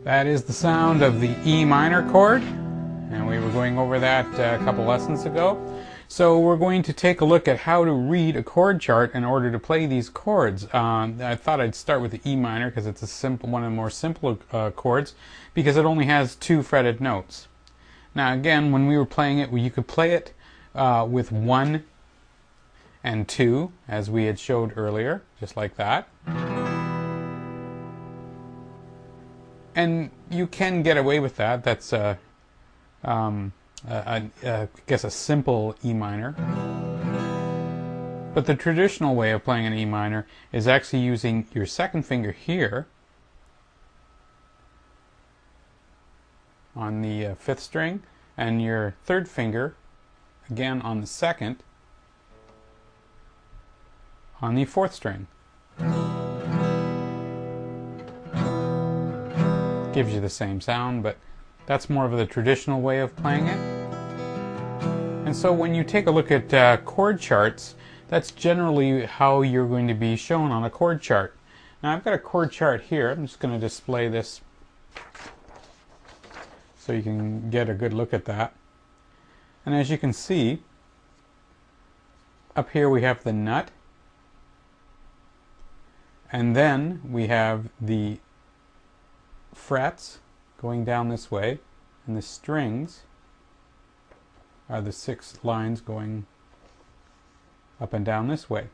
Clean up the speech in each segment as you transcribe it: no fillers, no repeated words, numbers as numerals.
That is the sound of the E minor chord, and we were going over that a couple lessons ago. So we're going to take a look at how to read a chord chart in order to play these chords. I thought I'd start with the E minor because it's one of the more simple chords because it only has 2 fretted notes. Now again, when we were playing it, you could play it with 1 and 2 as we had showed earlier, just like that. And you can get away with that. That's I guess a simple E minor. But the traditional way of playing an E minor is actually using your second finger here on the 5th string and your third finger again on the 2nd on the 4th string. Gives you the same sound, but that's more of the traditional way of playing it. And so when you take a look at chord charts, that's generally how you're going to be shown on a chord chart. Now I've got a chord chart here. I'm just going to display this so you can get a good look at that. And as you can see, up here we have the nut, and then we have the frets going down this way, and the strings are the 6 lines going up and down this way.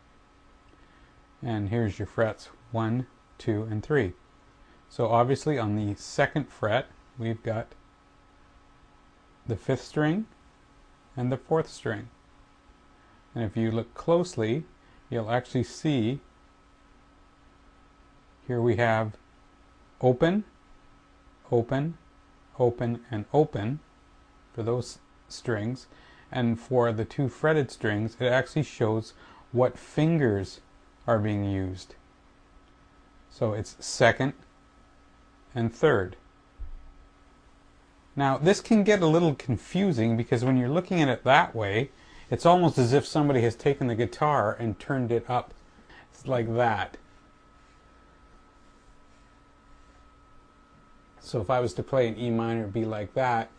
And here's your frets 1, 2, and 3. So obviously on the 2nd fret we've got the 5th string and the 4th string. And if you look closely, you'll actually see here we have open, open, open, and open for those strings, and for the 2 fretted strings it actually shows what fingers are being used. So it's 2nd and 3rd. Now this can get a little confusing because when you're looking at it that way, it's almost as if somebody has taken the guitar and turned it up. It's like that. So if I was to play an E minor, it'd be like that.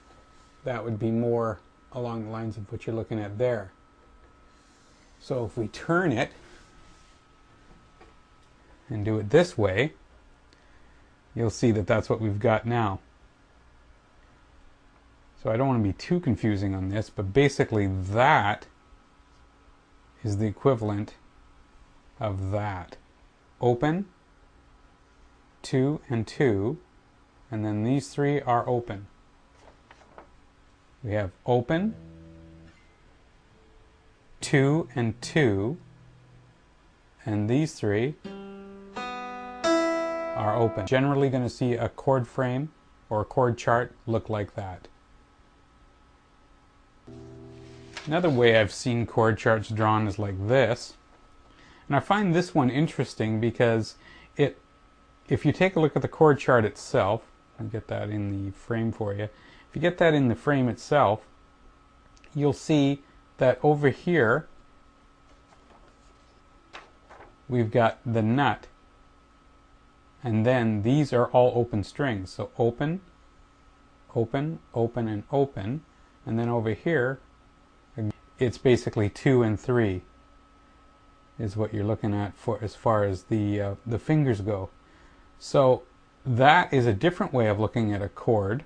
That would be more along the lines of what you're looking at there. So if we turn it and do it this way, you'll see that that's what we've got now. So I don't want to be too confusing on this, but basically that is the equivalent of that. Open, 2 and 2, and then these 3 are open. We have open, 2 and 2, and these 3 are open. Generally going to see a chord frame or a chord chart look like that. Another way I've seen chord charts drawn is like this. And I find this one interesting because if you take a look at the chord chart itself, I'll get that in the frame for you. If you get that in the frame itself, you'll see that over here we've got the nut, and then these are all open strings. So open, open, open, and open, and then over here it's basically 2 and 3 is what you're looking at for as far as the fingers go. So that is a different way of looking at a chord.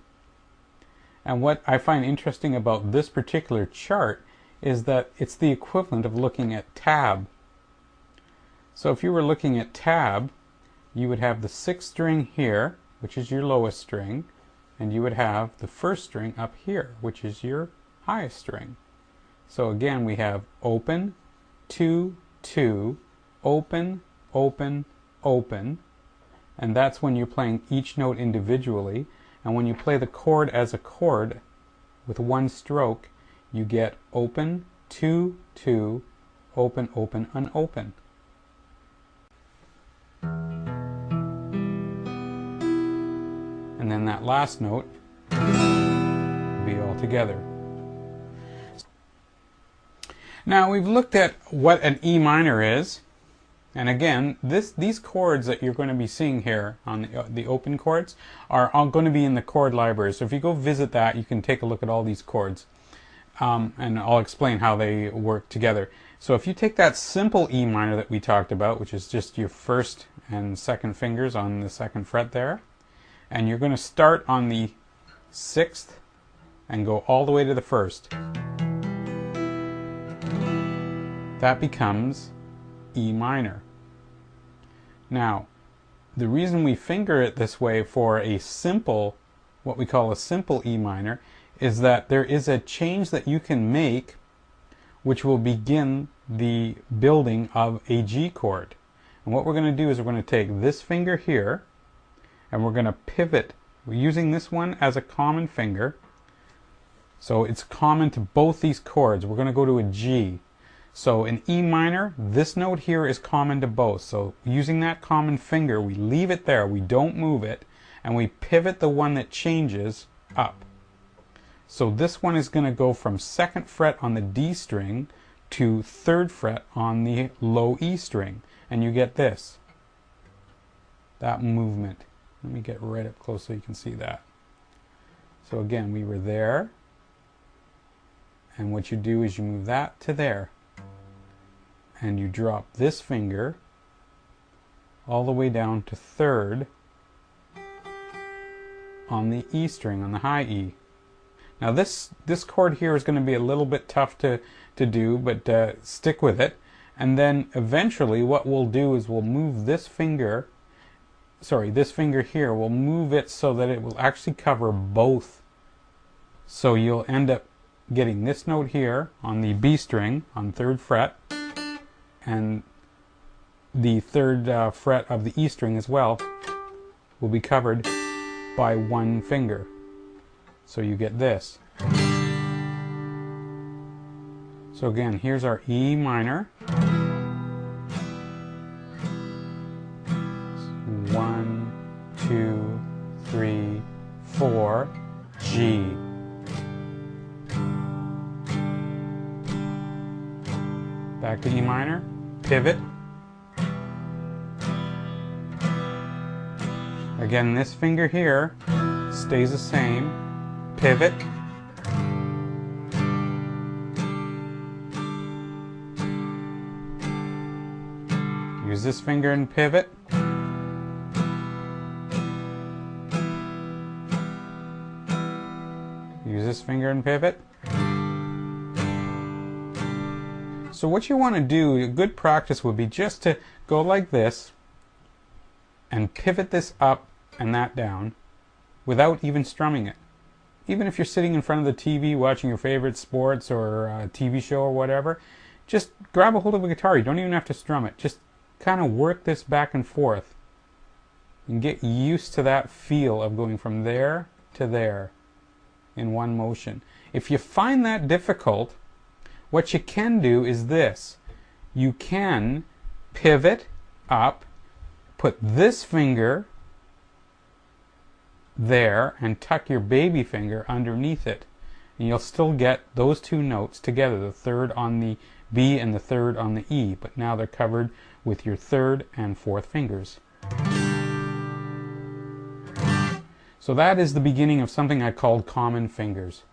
And what I find interesting about this particular chart is that it's the equivalent of looking at tab. So if you were looking at tab, you would have the 6th string here, which is your lowest string, and you would have the 1st string up here, which is your highest string. So again, we have open, 2, 2, open, open, open, and that's when you're playing each note individually. And when you play the chord as a chord with 1 stroke, you get open, 2, 2, open, open, unopen. And then that last note will be all together. Now we've looked at what an E minor is, And again, these chords that you're going to be seeing here on the open chords are all going to be in the chord library. So if you go visit that, you can take a look at all these chords. And I'll explain how they work together. So if you take that simple E minor that we talked about, which is just your first and second fingers on the second fret there, and you're going to start on the 6th and go all the way to the 1st. That becomes E minor. Now, the reason we finger it this way for a simple, what we call a simple E minor, is that there is a change that you can make which will begin the building of a G chord. And what we're going to do is we're going to take this finger here and we're going to pivot. We're using this one as a common finger. So it's common to both these chords. We're going to go to a G. So in E minor, this note here is common to both. So using that common finger, we leave it there. We don't move it. And we pivot the one that changes up. So this one is going to go from 2nd fret on the D string to 3rd fret on the low E string. And you get this. That movement. Let me get right up close so you can see that. So again, we were there. And what you do is you move that to there. And you drop this finger all the way down to 3rd on the E string, on the high E. Now this chord here is going to be a little bit tough to do, but stick with it. And then eventually what we'll do is we'll move this finger, this finger here, we'll move it so that it will actually cover both. So you'll end up getting this note here on the B string on 3rd fret, and the 3rd fret of the E string as well will be covered by one finger. So you get this. So again, here's our E minor. 1, 2, 3, 4, G. Back to E minor, pivot. Again, this finger here stays the same. Pivot. Use this finger and pivot. Use this finger and pivot. So what you want to do, a good practice would be just to go like this and pivot this up and that down without even strumming it. Even if you're sitting in front of the TV watching your favorite sports or a TV show or whatever, just grab a hold of a guitar. You don't even have to strum it. Just kind of work this back and forth and get used to that feel of going from there to there in one motion. If you find that difficult, what you can do is this. You can pivot up, put this finger there and tuck your baby finger underneath it, and you'll still get those two notes together, the 3rd on the B and the 3rd on the E, but now they're covered with your 3rd and 4th fingers. So that is the beginning of something I called common fingers.